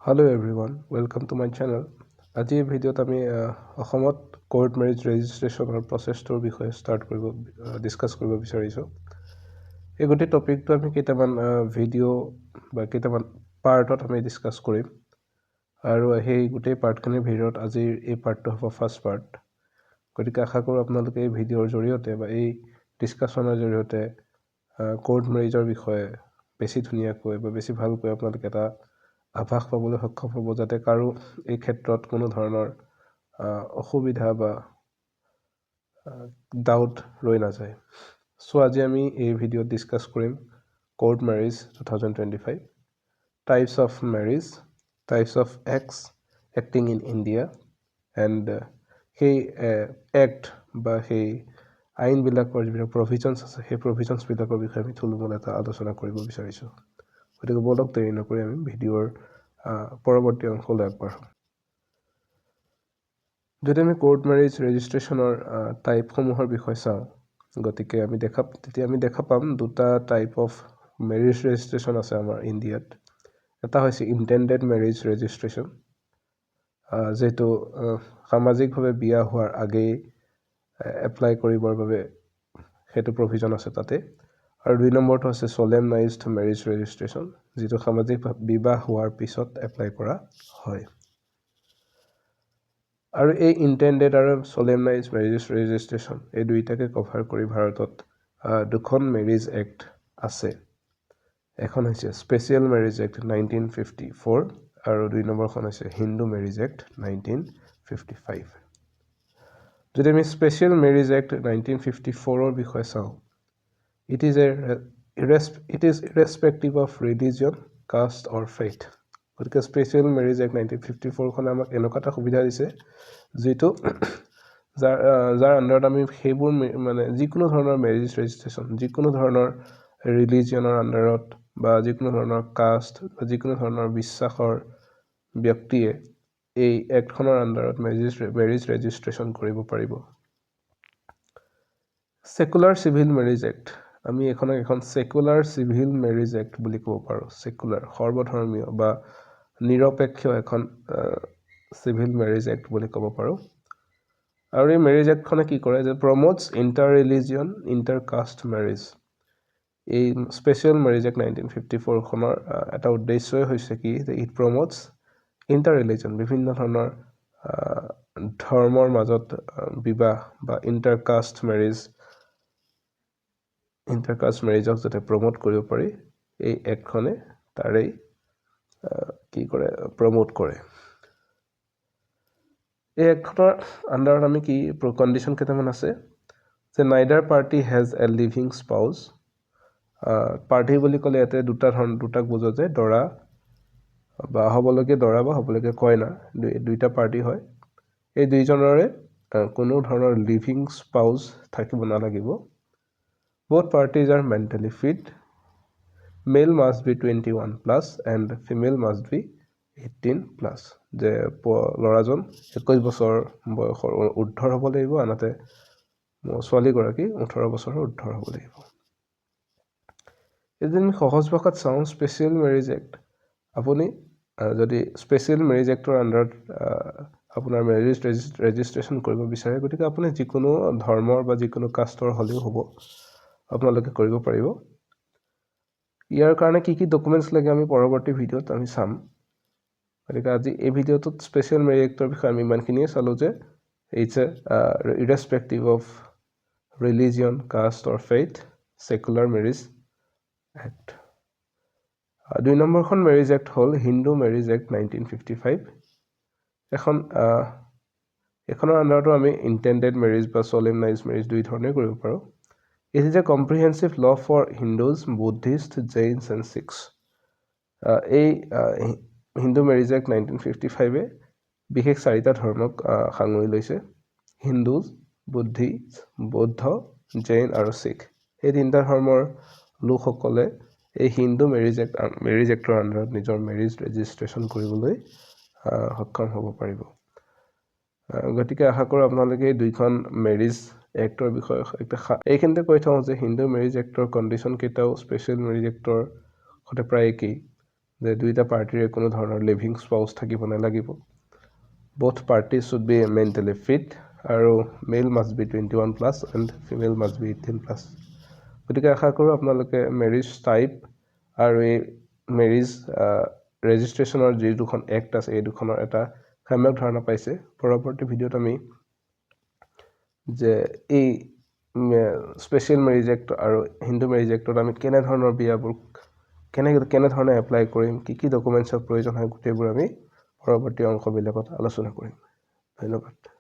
Hello everyone, welcome to my channel. আজি এই ভিডিঅ'ত আমি অসমত কোৰ্ট মেৰেজ ৰেজিষ্ট্ৰেশ্যনৰ প্ৰচেছটোৰ বিষয়ে ডিছকাছ কৰিব বিচাৰিছোঁ। এই গোটেই টপিকটো আমি কেইটামান ভিডিঅ' বা কেইটামান পাৰ্টত আমি ডিছকাছ কৰিম আৰু সেই গোটেই পাৰ্টখিনিৰ ভিতৰত আজিৰ এই পাৰ্টটো হ'ব ফাৰ্ষ্ট পাৰ্ট। গতিকে আশা কৰোঁ আপোনালোকে এই ভিডিঅ'ৰ জৰিয়তে বা এই ডিছকাছনৰ জৰিয়তে কোৰ্ট মেৰেজৰ বিষয়ে বেছি ধুনীয়াকৈ বা বেছি ভালকৈ আপোনালোকে এটা আভাস পাবলৈ সক্ষম হ'ব, যাতে কাৰো এই ক্ষেত্ৰত কোনো ধৰণৰ অসুবিধা বা ডাউট ৰৈ নাযায়। চ' আজি আমি এই ভিডিঅ'ত ডিছকাছ কৰিম court marriage 2025, types of marriage, types of acting in India and সেই এক্ট বা সেই আইনবিলাকৰ যিবিলাক প্ৰভিজনছ আছে সেই প্ৰভিজনছবিলাকৰ বিষয়ে আমি থুলমূল এটা আলোচনা কৰিব বিচাৰিছোঁ। গতিকে বলক দেৰি নকৰি আমি ভিডিঅ'ৰ পৰৱৰ্তী অংশলৈ আগবাঢ়োঁ। যদি আমি কোৰ্ট মেৰেজ ৰেজিষ্ট্ৰেশ্যনৰ টাইপসমূহৰ বিষয়ে চাওঁ, গতিকে তেতিয়া আমি দেখা পাম দুটা টাইপ অফ মেৰেজ ৰেজিষ্ট্ৰেশ্যন আছে আমাৰ ইণ্ডিয়াত। এটা হৈছে ইণ্টেণ্ডেড মেৰেজ ৰেজিষ্ট্ৰেশ্যন, যিহেতু সামাজিকভাৱে বিয়া হোৱাৰ আগেই এপ্লাই কৰিবৰ বাবে সেইটো প্ৰভিজন আছে তাতে। আৰু 2 নম্বৰটো আছে চলেমনাইজড মেৰেজ ৰেজিষ্ট্ৰেশ্যন, যিটো সামাজিক বিবাহ হোৱাৰ পিছত এপ্লাই কৰা হয়। আৰু এই ইণ্টেণ্ডেড আৰু চলেমনাইজড মেৰেজ ৰেজিষ্ট্ৰেশ্যন এই দুইটাকে কভাৰ কৰি ভাৰতত দুখন মেৰেজ এক্ট আছে। এখন হৈছে স্পেচিয়েল মেৰেজ এক্ট 1954 আৰু 2 নম্বৰখন হৈছে হিন্দু মেৰেজ এক্ট 1955। যদি আমি স্পেচিয়েল মেৰেজ এক্ট 1954ৰ বিষয়ে চাওঁ, it is irrespective of religion, caste or faith. গতিকে স্পেচিয়েল মেৰেজ এক্ট 1954খনে আমাক এনেকুৱা এটা সুবিধা দিছে, যিটো যাৰ আণ্ডাৰত আমি সেইবোৰ মানে যিকোনো ধৰণৰ মেৰেজ ৰেজিষ্ট্ৰেশ্যন, যিকোনো ধৰণৰ ৰিলিজিয়নৰ আণ্ডাৰত বা যিকোনো ধৰণৰ কাষ্ট বা যিকোনো ধৰণৰ বিশ্বাসৰ ব্যক্তিয়ে এই এক্টখনৰ আণ্ডাৰত মেৰেজ ৰেজিষ্ট্ৰেশ্যন কৰিব পাৰিব। ছেকুলাৰ চিভিল মেৰেজ এক্ট, আমি এখন ছেকুলাৰ চিভিল মেৰেজ এক্ট বুলি ক'ব পাৰোঁ। ছেকুলাৰ সৰ্বধৰ্মীয় বা নিৰপেক্ষ এখন চিভিল মেৰেজ এক্ট বুলি ক'ব পাৰোঁ। আৰু এই মেৰেজ এক্টখনে কি কৰে, যে promotes inter religion inter caste marriage. এই স্পেচিয়েল মেৰেজ এক্ট 1954খনৰ এটা উদ্দেশ্যই হৈছে কি, যে ইট প্ৰমোটছ ইণ্টাৰ ৰিলিজিয়ন, বিভিন্ন ধৰণৰ ধৰ্মৰ মাজত বিবাহ বা ইণ্টাৰ কাষ্ট মেৰেজক যাতে প্ৰমোট কৰিব পাৰি, এই এক্টখনে তাৰেই কি কৰে, প্ৰমোট কৰে। এই এক্টখনৰ আণ্ডাৰত আমি কি কণ্ডিশ্যন কেইটামান আছে, যে neither party has a living spouse. Party বুলি ক'লে ইয়াতে দুটাক বুজা যায়, দৰা বা হ'বলগীয়া কইনা, দুইটা পাৰ্টি হয়। এই দুইজনৰে কোনো ধৰণৰ লিভিং স্পাউজ থাকিব নালাগিব। Both parties are mentally fit. Male must be 21+ and female must be 18+. যে ল'ৰাজন 21 বছৰ বয়সৰ ঊৰ্ধৰ হ'ব লাগিব, আনহাতে ছোৱালীগৰাকী 18 বছৰৰ ঊৰ্ধৰ হ'ব লাগিব। যদি আমি সহজ ভাষাত চাওঁ স্পেচিয়েল মেৰেজ এক্ট, আপুনি যদি স্পেচিয়েল মেৰেজ এক্টৰ আণ্ডাৰত আপোনাৰ মেৰেজ ৰেজিষ্ট্ৰেশ্যন কৰিব বিচাৰে, গতিকে আপুনি যিকোনো ধৰ্মৰ বা যিকোনো কাষ্টৰ হ'লেও হ'ব, আপোনালোকে কৰিব পাৰিব। ইয়াৰ কাৰণে কি কি ডকুমেণ্টছ লাগে আমি পৰৱৰ্তী ভিডিঅ'ত আমি চাম। গতিকে আজি এই ভিডিঅ'টোত স্পেচিয়েল মেৰেজ এক্টৰ বিষয়ে আমি ইমানখিনিয়ে চালোঁ, যে it's irrespective of religion, caste or faith, secular marriage act. 2 নম্বৰখন মেৰেজ এক্ট হ'ল হিন্দু মেৰেজ এক্ট 1955। এইখনৰ আণ্ডাৰতো আমি ইণ্টেণ্ডেড মেৰেজ বা চলেমনাইজড মেৰেজ দুই ধৰণে কৰিব পাৰোঁ। It is a comprehensive law for Hindus, Buddhists, Jains and Sikhs. এই হিন্দু মেৰেজ এক্ট 1955 বিশেষ 4টা ধৰ্মক সাঙুৰি লৈছে: হিন্দু, বৌদ্ধ, জৈন আৰু শিখ। এই 3টা ধৰ্মৰ লোকসকলে এই হিন্দু মেৰেজ এক্টৰ আণ্ডাৰত নিজৰ মেৰেজ ৰেজিষ্ট্ৰেশ্যন কৰিবলৈ সক্ষম হ'ব পাৰিব। গতিকে আশা কৰোঁ আপোনালোকে এই দুইখন মেৰেজ এক্টৰ বিষয়ে এইখিনিতে কৈ থওঁ যে হিন্দু মেৰেজ এক্টৰ কণ্ডিশ্যন কেইটাও স্পেচিয়েল মেৰেজ এক্টৰ সৈতে প্ৰায় একেই। যে দুইটা পাৰ্টিৰে কোনো ধৰণৰ লিভিং স্পাউচ থাকিব নালাগিব। Both parties should be mentally fit আৰু male must be 21+ and female must be 18+। গতিকে আশা কৰোঁ আপোনালোকে মেৰিজ টাইপ আৰু এই মেৰিজ ৰেজিষ্ট্ৰেশ্যনৰ যি দুখন এক্ট আছে এই দুখনৰ এটা সম্যক ধাৰণা পাইছে। পৰৱৰ্তী ভিডিঅ'ত আমি যে এই স্পেচিয়েল মেৰিজ এক্ট আৰু হিন্দু মেৰিজ এক্টত আমি কেনেধৰণৰ বিয়াবোৰ কেনেধৰণে এপ্লাই কৰিম, কি ডকুমেণ্টছৰ প্ৰয়োজন হয়, গোটেইবোৰ আমি পৰৱৰ্তী অংশবিলাকত আলোচনা কৰিম। ধন্যবাদ।